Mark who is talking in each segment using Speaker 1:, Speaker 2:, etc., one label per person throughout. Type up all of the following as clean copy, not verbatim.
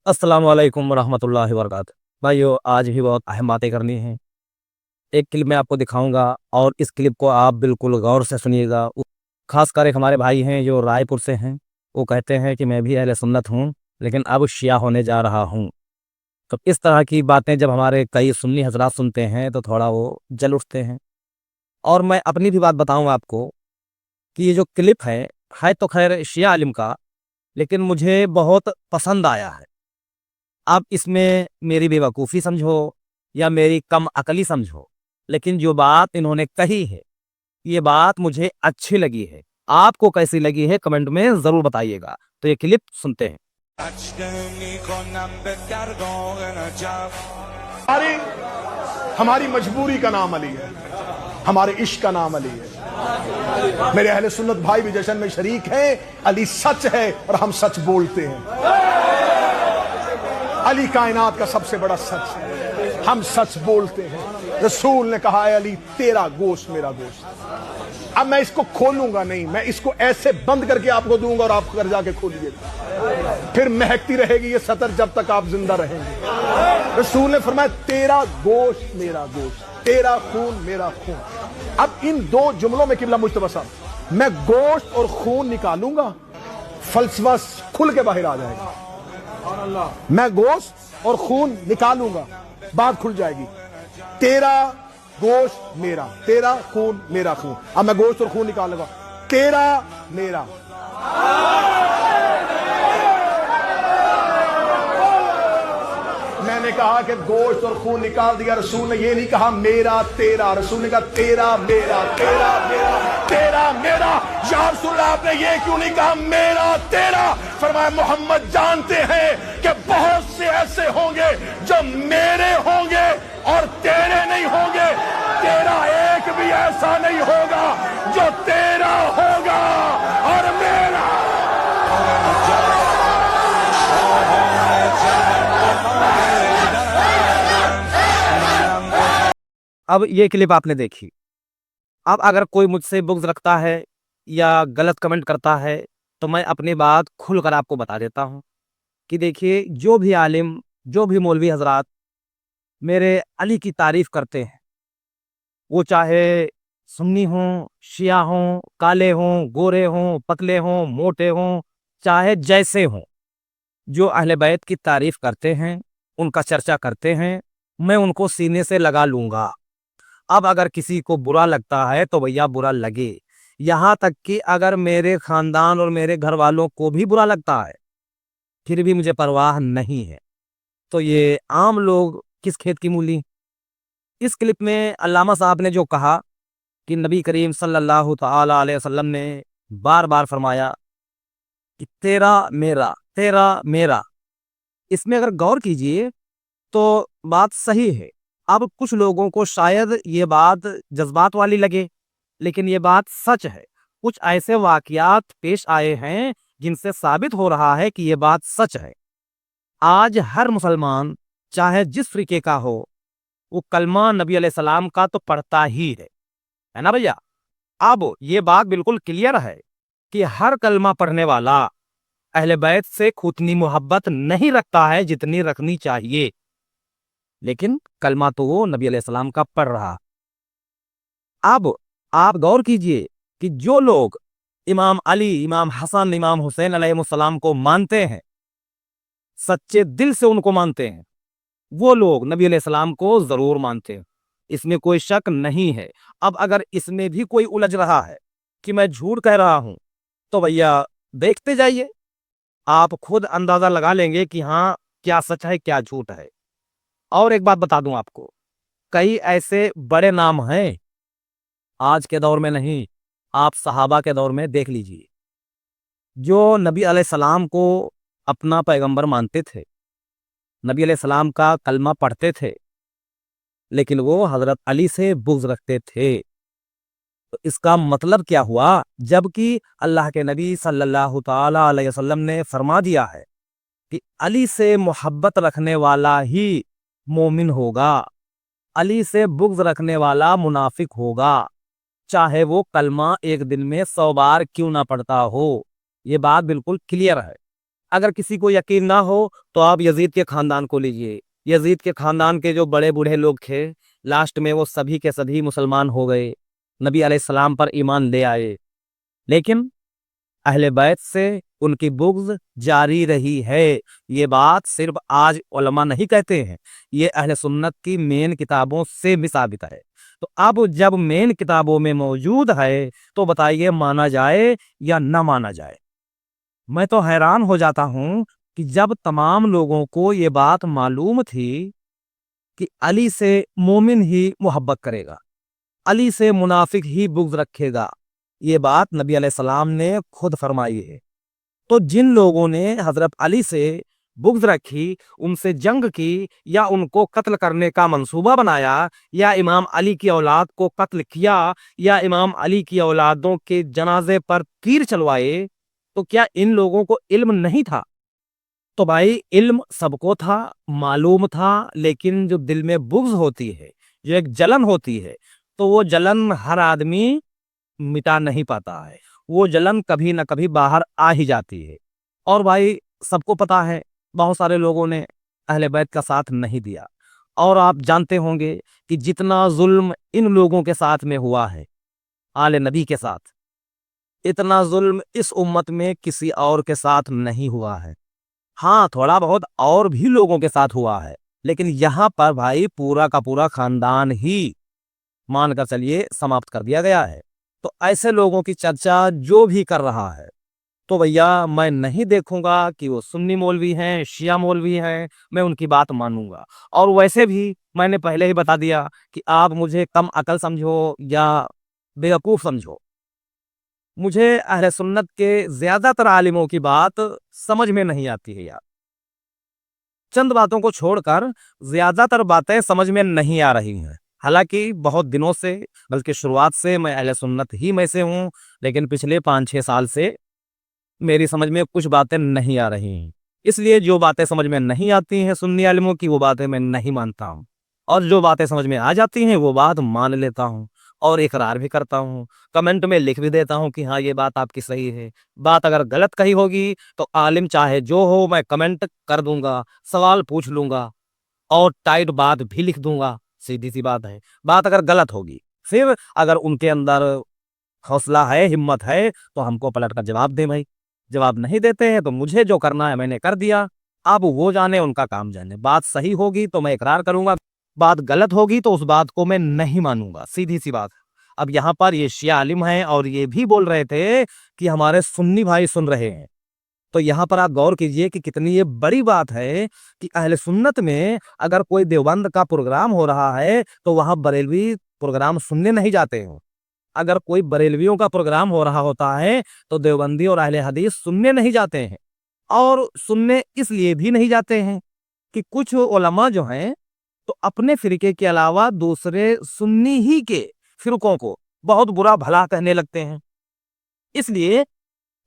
Speaker 1: अस्सलाम वालेकुम वरहमतुल्लाहि वबरकातुहू। भाइयों, आज भी बहुत अहम बातें करनी हैं। एक क्लिप मैं आपको दिखाऊँगा और इस क्लिप को आप बिल्कुल गौर से सुनिएगा। ख़ासकर एक हमारे भाई हैं जो रायपुर से हैं, वो कहते हैं कि मैं भी अहले सुन्नत हूँ, लेकिन अब शिया होने जा रहा हूँ। तो इस तरह की बातें जब हमारे कई सुन्नी हज़रात सुनते हैं तो थोड़ा वो जल उठते हैं। और मैं अपनी भी बात बताऊँ आपको कि ये जो क्लिप है तो ख़ैर शिया आलिम का, लेकिन मुझे बहुत पसंद आया है। आप इसमें मेरी बेवकूफ़ी समझो या मेरी कम अकली समझो, लेकिन जो बात इन्होंने कही है, ये बात मुझे अच्छी लगी है। आपको कैसी लगी है कमेंट में ज़रूर बताइएगा। तो ये क्लिप सुनते हैं।
Speaker 2: हमारी हमारी मजबूरी का नाम अली है, हमारे इश्क का नाम अली है। मेरे अहले सुन्नत भाई भी जश्न में शरीक हैं। अली सच है और हम सच बोलते हैं। अली कायनात का सबसे बड़ा सच है, हम सच बोलते हैं। रसूल ने कहा है अली तेरा गोश्त मेरा गोश्त। अब मैं इसको खोलूंगा नहीं, मैं इसको ऐसे बंद करके आपको दूंगा और आप घर जाके खोलिएगा, फिर महकती रहेगी ये सतर जब तक आप जिंदा रहेंगे। रसूल ने फरमाया तेरा गोश्त मेरा गोश्त, तेरा खून मेरा खून। अब इन दो जुमलों में किबला मुज्तबा साहब, मैं गोश्त और खून निकालूंगा, फलसफा खुल के बाहर आ जाएगा। मैं गोश्त और खून निकालूंगा, बात खुल जाएगी। तेरा गोश्त मेरा, तेरा खून मेरा खून। अब मैं गोश्त और खून निकालूंगा, तेरा मेरा। मैंने कहा कि गोश्त और खून निकाल दिया, रसूल ने ये नहीं कहा मेरा तेरा, रसूल ने कहा तेरा मेरा, तेरा मेरा, तेरा मेरा। या रसूल अल्लाह, आपने ये क्यों नहीं कहा मेरा तेरा? फरमाया मोहम्मद जानते हैं कि बहुत से ऐसे होंगे जो मेरे होंगे और तेरे नहीं होंगे, तेरा एक भी ऐसा नहीं होगा जो तेरा होगा और मेरा।
Speaker 1: अब ये क्लिप आपने देखी। अब अगर कोई मुझसे बुग़्ज़ रखता है या गलत कमेंट करता है, तो मैं अपनी बात खुलकर आपको बता देता हूँ कि देखिए, जो भी आलिम, जो भी मौलवी हज़रात मेरे अली की तारीफ़ करते हैं, वो चाहे सुन्नी हों, शिया हों, काले हों, गोरे हों, पतले हों, मोटे हों, चाहे जैसे हों, जो अहले बैत की तारीफ़ करते हैं, उनका चर्चा करते हैं, मैं उनको सीने से लगा लूँगा। अब अगर किसी को बुरा लगता है तो भैया बुरा लगे। यहाँ तक कि अगर मेरे ख़ानदान और मेरे घर वालों को भी बुरा लगता है, फिर भी मुझे परवाह नहीं है। तो ये आम लोग किस खेत की मूली। इस क्लिप में अल्लामा साहब ने जो कहा कि नबी करीम सल्लल्लाहु तआला अलैहि वसल्लम ने बार-बार फरमाया कि तेरा मेरा। इसमें अगर गौर कीजिए तो बात सही है। अब कुछ लोगों को शायद ये बात जज़्बात वाली लगे, लेकिन ये बात सच है। कुछ ऐसे वाक़यात पेश आए हैं जिनसे साबित हो रहा है कि ये बात सच है। आज हर मुसलमान चाहे जिस फ़िरके का हो, वो कलमा नबी अलैहिस्सलाम का तो पढ़ता ही है ना भैया? अब ये बात बिल्कुल क्लियर है कि हर कलमा पढ़ने वाला अहले बैत से उतनी मोहब्बत नहीं रखता है जितनी रखनी चाहिए। लेकिन कलमा तो वो नबी अलैहिस्सलाम का पढ़ रहा। अब आप गौर कीजिए कि जो लोग इमाम अली, इमाम हसन, इमाम हुसैन अलैहिस्सलाम को मानते हैं, सच्चे दिल से उनको मानते हैं, वो लोग नबी अलैहिस्सलाम को ज़रूर मानते हैं। इसमें कोई शक नहीं है। अब अगर इसमें भी कोई उलझ रहा है कि मैं झूठ कह रहा हूँ, तो भैया देखते जाइए, आप खुद अंदाज़ा लगा लेंगे कि हाँ, क्या सच है, क्या झूठ है। और एक बात बता दूँ आपको, कई ऐसे बड़े नाम हैं, आज के दौर में नहीं, आप सहाबा के दौर में देख लीजिए, जो नबी अलैहिस्सलाम को अपना पैगंबर मानते थे, नबी अलैहिस्सलाम का कलमा पढ़ते थे, लेकिन वो हज़रत अली से बुग़्ज़ रखते थे। तो इसका मतलब क्या हुआ? जबकि अल्लाह के नबी सल्लल्लाहु तआला अलैहि वसल्लम ने फरमा दिया है कि अली से मोहब्बत रखने वाला ही मोमिन होगा, अली से बुग़्ज़ रखने वाला मुनाफिक होगा, चाहे वो कलमा एक दिन में 100 बार क्यों ना पढ़ता हो। ये बात बिल्कुल क्लियर है। اگر کسی کو یقین نہ ہو تو آپ یزید کے خاندان کو لیجئے. یزید کے خاندان کے جو بڑے بوڑھے لوگ تھے لاسٹ میں وہ سبھی کے سبھی مسلمان ہو گئے, نبی علیہ السلام پر ایمان لے آئے, لیکن اہل بیت سے ان کی بغض جاری رہی ہے. یہ بات صرف آج علماء نہیں کہتے ہیں, یہ اہل سنت کی مین کتابوں سے بھی ثابت ہے. تو اب جب مین کتابوں میں موجود ہے تو بتائیے مانا جائے یا نہ مانا جائے. میں تو حیران ہو جاتا ہوں کہ جب تمام لوگوں کو یہ بات معلوم تھی کہ علی سے مومن ہی محبت کرے گا, علی سے منافق ہی بغض رکھے گا, یہ بات نبی علیہ السلام نے خود فرمائی ہے, تو جن لوگوں نے حضرت علی سے بغض رکھی, ان سے جنگ کی, یا ان کو قتل کرنے کا منصوبہ بنایا, یا امام علی کی اولاد کو قتل کیا, یا امام علی کی اولادوں کے جنازے پر تیر چلوائے, تو کیا ان لوگوں کو علم نہیں تھا؟ تو بھائی علم سب کو تھا, معلوم تھا, لیکن جو دل میں بغض ہوتی ہے, جو ایک جلن ہوتی ہے, تو وہ جلن ہر آدمی مٹا نہیں پاتا ہے, وہ جلن کبھی نہ کبھی باہر آ ہی جاتی ہے. اور بھائی سب کو پتا ہے بہت سارے لوگوں نے اہل بیت کا ساتھ نہیں دیا, اور آپ جانتے ہوں گے کہ جتنا ظلم ان لوگوں کے ساتھ میں ہوا ہے آل نبی کے ساتھ, اتنا ظلم اس امت میں کسی اور کے ساتھ نہیں ہوا ہے. ہاں تھوڑا بہت اور بھی لوگوں کے ساتھ ہوا ہے, لیکن یہاں پر بھائی پورا کا پورا خاندان ہی مان کر چلیے سماپت کر دیا گیا ہے. تو ایسے لوگوں کی چرچا جو بھی کر رہا ہے, تو بھیا میں نہیں دیکھوں گا کہ وہ سنی مولوی ہیں, شیعہ مولوی ہیں, میں ان کی بات مانوں گا. اور ویسے بھی میں نے پہلے ہی بتا دیا کہ آپ مجھے کم عقل سمجھو یا بیوقوف سمجھو, مجھے اہل سنت کے زیادہ تر عالموں کی بات سمجھ میں نہیں آتی ہے یار. چند باتوں کو چھوڑ کر زیادہ تر باتیں سمجھ میں نہیں آ رہی ہیں. حالانکہ بہت دنوں سے, بلکہ شروعات سے میں اہل سنت ہی میں سے ہوں, لیکن پچھلے 5-6 سال سے میری سمجھ میں کچھ باتیں نہیں آ رہی ہیں. اس لیے جو باتیں سمجھ میں نہیں آتی ہیں سنی عالموں کی, وہ باتیں میں نہیں مانتا ہوں, اور جو باتیں سمجھ میں آ جاتی ہیں وہ بات مان لیتا ہوں, اور اقرار بھی کرتا ہوں, کمنٹ میں لکھ بھی دیتا ہوں کہ ہاں یہ بات آپ کی صحیح ہے. بات اگر غلط کہی ہوگی تو عالم چاہے جو ہو میں کمنٹ کر دوں گا, سوال پوچھ لوں گا, اور ٹائٹ بات بھی لکھ دوں گا. سیدھی سی بات ہے. بات اگر غلط ہوگی, پھر اگر ان کے اندر حوصلہ ہے, ہمت ہے, تو ہم کو پلٹ کر جواب دیں بھائی. جواب نہیں دیتے ہیں تو مجھے جو کرنا ہے میں نے کر دیا, اب وہ جانے, ان کا کام جانے. بات صحیح ہوگی تو میں اقرار کروں گا, بات غلط ہوگی تو اس بات کو میں نہیں مانوں گا. سیدھی سی بات. اب یہاں پر یہ شیعہ عالم ہیں اور یہ بھی بول رہے تھے کہ ہمارے سنی بھائی سن رہے ہیں, تو یہاں پر آپ غور کیجئے کہ کتنی یہ بڑی بات ہے کہ اہل سنت میں اگر کوئی دیوبند کا پروگرام ہو رہا ہے تو وہاں بریلوی پروگرام سننے نہیں جاتے ہیں. اگر کوئی بریلویوں کا پروگرام ہو رہا ہوتا ہے تو دیوبندی اور اہل حدیث سننے نہیں جاتے ہیں. اور سننے اس لیے بھی نہیں جاتے ہیں کہ کچھ علماء جو ہیں تو اپنے فرقے کے علاوہ دوسرے سنی ہی کے فرقوں کو بہت برا بھلا کہنے لگتے ہیں. اس لیے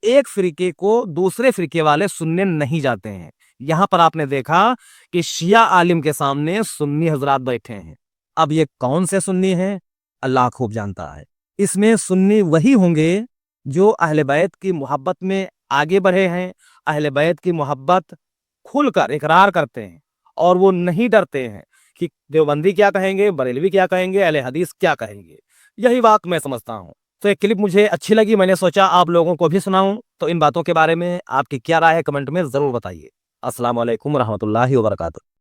Speaker 1: ایک فرقے کو دوسرے فرقے والے سننے نہیں جاتے ہیں. یہاں پر آپ نے دیکھا کہ شیعہ عالم کے سامنے سنی حضرات بیٹھے ہیں. اب یہ کون سے سنی ہیں اللہ خوب جانتا ہے. اس میں سنی وہی ہوں گے جو اہل بیت کی محبت میں آگے بڑھے ہیں, اہل بیت کی محبت کھل کر اقرار کرتے ہیں, اور وہ نہیں ڈرتے ہیں کہ دیوبندی کیا کہیں گے, بریلوی کیا کہیں گے, اہل حدیث کیا کہیں گے. یہی بات میں سمجھتا ہوں. تو ایک کلپ مجھے اچھی لگی, میں نے سوچا آپ لوگوں کو بھی سناؤں. تو ان باتوں کے بارے میں آپ کی کیا رائے ہے کمنٹ میں ضرور بتائیے. السلام علیکم ورحمۃ اللہ وبرکاتہ.